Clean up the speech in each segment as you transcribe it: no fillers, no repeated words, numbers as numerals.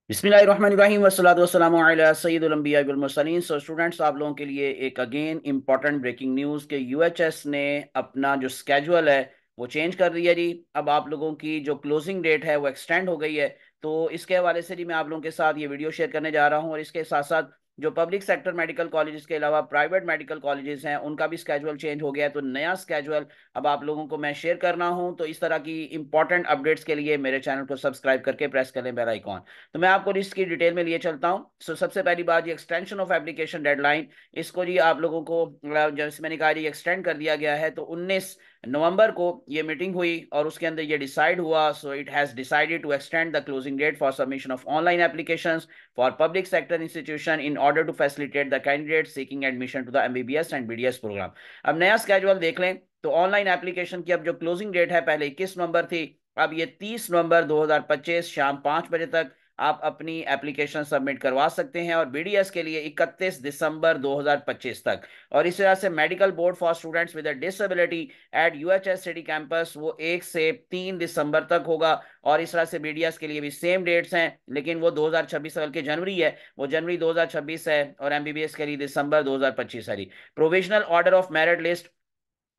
बिस्मिल्लाहिर्रहमानिर्रहीम वस्सलातु वस्सलामु अला सय्यिदिल अंबिया वल मुरसलीन। सो स्टूडेंट्स, आप लोगों के लिए एक अगेन इंपॉर्टेंट ब्रेकिंग न्यूज़ के यूएचएस ने अपना जो स्केजुअल है वो चेंज कर दिया जी। अब आप लोगों की जो क्लोजिंग डेट है वो एक्सटेंड हो गई है। तो इसके हवाले से जी मैं आप लोगों के साथ ये वीडियो शेयर करने जा रहा हूँ, और इसके साथ साथ जो पब्लिक सेक्टर मेडिकल कॉलेजेस के अलावा प्राइवेट मेडिकल कॉलेजेस हैं उनका भी स्केजुअल चेंज हो गया है। तो नया स्केजुअल अब आप लोगों को मैं शेयर कर रहा हूं। तो इस तरह की इंपॉर्टेंट अपडेट्स के लिए मेरे चैनल को सब्सक्राइब करके प्रेस कर लें बेल आइकॉन। तो मैं आपको इसकी डिटेल में लिए चलता हूं। सबसे पहली बात, ये एक्सटेंशन ऑफ एप्लीकेशन डेडलाइन, इसको जी आप लोगों को जैसे मैंने कहा ये एक्सटेंड कर दिया गया है। तो 19 नवंबर को ये मीटिंग हुई और उसके अंदर ये डिसाइड हुआ। So it has decided to extend the closing date for submission of online applications for public sector institution in order to facilitate the candidate seeking admission to the MBBS and BDS program. अब नया schedule देख लें तो online application की अब जो closing date है पहले 21 नवंबर थी, अब ये 30 नवंबर 2025 शाम 5 बजे तक आप अपनी एप्लीकेशन सबमिट करवा सकते हैं, और बीडीएस के लिए 31 दिसंबर 2025 तक। और इस तरह से medical board for students with disability at UHS city campus वो 1 से 3 दिसंबर तक होगा। और इस तरह से बीडीएस के लिए भी सेम डेट्स हैं, लेकिन वो 2026 बल्कि जनवरी है, वो जनवरी 2026 है, और एमबीबीएस के लिए दिसंबर 2025 है। Provisional order of merit list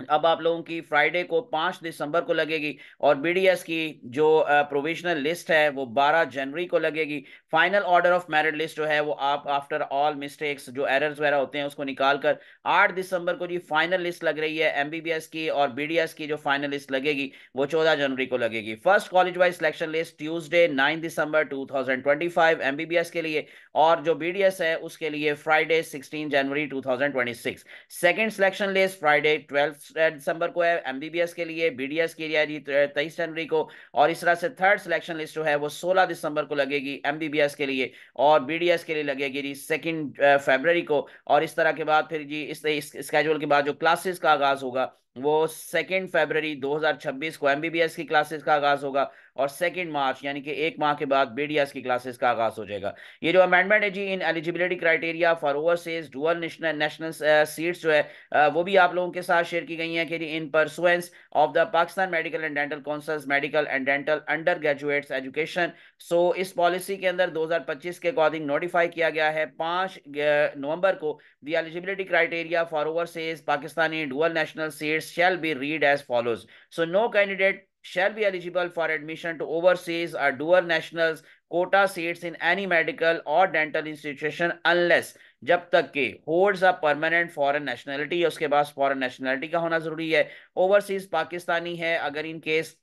अब आप लोगों की फ्राइडे को 5 दिसंबर को लगेगी, और बीडीएस की जो प्रोविजनल लिस्ट है वो 12 जनवरी को लगेगी। Final order of merit list जो है वो आप आफ्टर ऑल मिस्टेक्स जो एरर्स वगैरह होते हैं उसको निकाल कर 8 दिसंबर को जी फाइनल लिस्ट लग रही है एमबीबीएस की, और बीडीएस की जो फाइनल लिस्ट लगेगी वो 14 जनवरी को लगेगी। First college wise selection list Tuesday 9 दिसंबर 2025 एमबीबीएस के लिए, और जो बीडीएस है उसके लिए फ्राइडे 16 जनवरी 2026। सेकेंड सिलेक्शन लिस्ट फ्राइडे 12 दिसंबर को है एमबीबीएस के लिए, बीडीएस के लिए जी 23 जनवरी को। और इस तरह से थर्ड सिलेक्शन लिस्ट जो है वो 16 दिसंबर को लगेगी एमबीबीएस के लिए, और बीडीएस के लिए लगेगी जी 2 फरवरी को। और इस तरह के बाद फिर जी इस स्केड्यूल के बाद जो क्लासेस का आगाज होगा वो 2 फरवरी 2026 को एमबीबीएस की क्लासेस का आगाज होगा, और 2 मार्च यानी कि 1 माह के बाद बीडीएस की क्लासेस का आगाज हो जाएगा। ये जो अमेंडमेंट है जी in eligibility criteria for overseas dual national national seats जो है वो भी आप लोगों के साथ शेयर की गई हैं कि in pursuance of the Pakistan medical and dental councils medical and dental under graduates education. So इस पॉलिसी के अंदर 2025 के अकॉर्डिंग नोटिफाई किया गया है 5 नवंबर को the eligibility criteria for overseas Pakistani dual national seats shall be read as follows. So no candidate shall be eligible for admission to overseas or dual nationals quota seats in any medical or dental institution unless जब तक के holds a permanent foreign nationality, उसके पास foreign nationality का होना जरूरी है। Overseas Pakistani है अगर इन केस,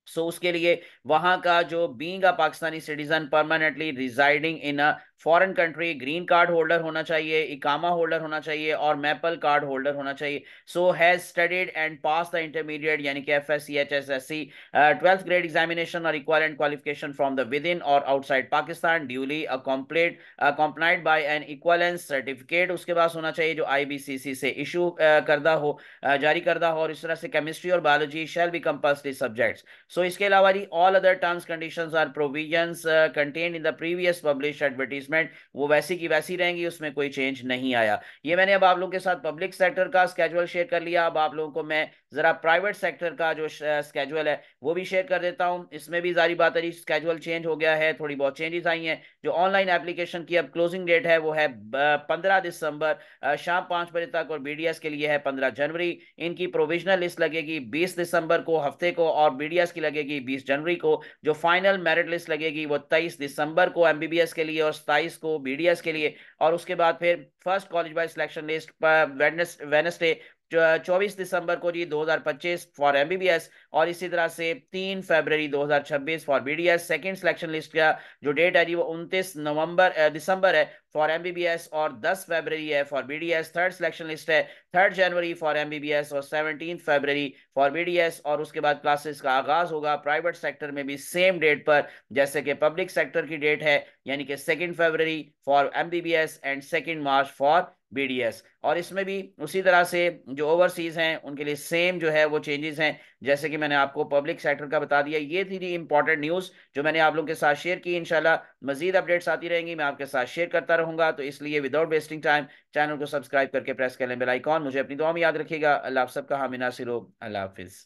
सो उसके लिए वहां का जो being a Pakistani citizen permanently residing in a foreign country green card holder होना चाहिए, इकामा होल्डर होना चाहिए, और मैपल कार्ड होल्डर होना चाहिए। So has studied and pass the intermediate यानी कि F S C H S S C 12th grade examination और equivalent qualification from the within और outside Pakistan duly complete complied by an equivalence certificate उसके पास होना चाहिए जो IBCC से इशू करदा हो, जारी करदा हो। और इस तरह से केमिस्ट्री और biology shall be compulsory subjects. So इसके अलावा जी all other terms conditions are provisions contain in the previous publish advertisement वो वैसी की वैसी रहेंगी, उसमें कोई चेंज नहीं आया। ये मैंने अब आप लोगों के साथ पब्लिक सेक्टर का स्केजुअल शेयर कर लिया। अब आप लोगों को मैं जरा प्राइवेट सेक्टर का जो स्केजुअल है वो भी शेयर कर देता हूं। इसमें भी जारी बात है जी स्केजुअल चेंज हो गया है, थोड़ी बहुत चेंजेस आई हैं। जो ऑनलाइन एप्लीकेशन की अब क्लोजिंग डेट है वो है 15 दिसंबर शाम 5 बजे तक, और बीडीएस के लिए है 15 जनवरी। इनकी प्रोविजनल लिस्ट लगेगी 20 दिसंबर को हफ्ते को, और बीडीएस की लगेगी 20 जनवरी को। जो फाइनल मेरिट लिस्ट लगेगी वो 23 दिसंबर को एमबीबीएस के लिए और 27 को बीडीएस के लिए। और उसके बाद फिर first college wise selection list Wednesday 24 दिसंबर को जी 2025 फॉर एमबीबीएस, और इसी तरह से 3 फरवरी 2026 for BDS. Second selection list का जो डेट है जी वो 29 दिसंबर है फॉर एमबीबीएस, और 10 फरवरी है for BDS. Third selection list है 3 जनवरी फॉर एमबीबीएस और 17 फरवरी फॉर बीडीएस। और उसके बाद क्लासेस का आगाज होगा प्राइवेट सेक्टर में भी सेम डेट पर जैसे कि पब्लिक सेक्टर की डेट है, यानी कि 2 फरवरी for MBBS and 2 March for BDS. और इसमें भी उसी तरह से जो ओवरसीज हैं उनके लिए सेम जो है वो चेंजेस हैं जैसे कि मैंने आपको पब्लिक सेक्टर का बता दिया। ये थी इंपॉर्टेंट न्यूज़ जो मैंने आप लोगों के साथ शेयर की। इंशाल्लाह मजीद अपडेट्स आती रहेंगी, मैं आपके साथ शेयर करता रहूंगा। तो इसलिए विदाउट वेस्टिंग टाइम चैनल को सब्सक्राइब करके प्रेस कर लें बेल आइकॉन। मुझे अपनी दुआ में याद रखिएगा। अल्लाह आप सबका हामी नासिर हो। अल्लाह हाफिज़।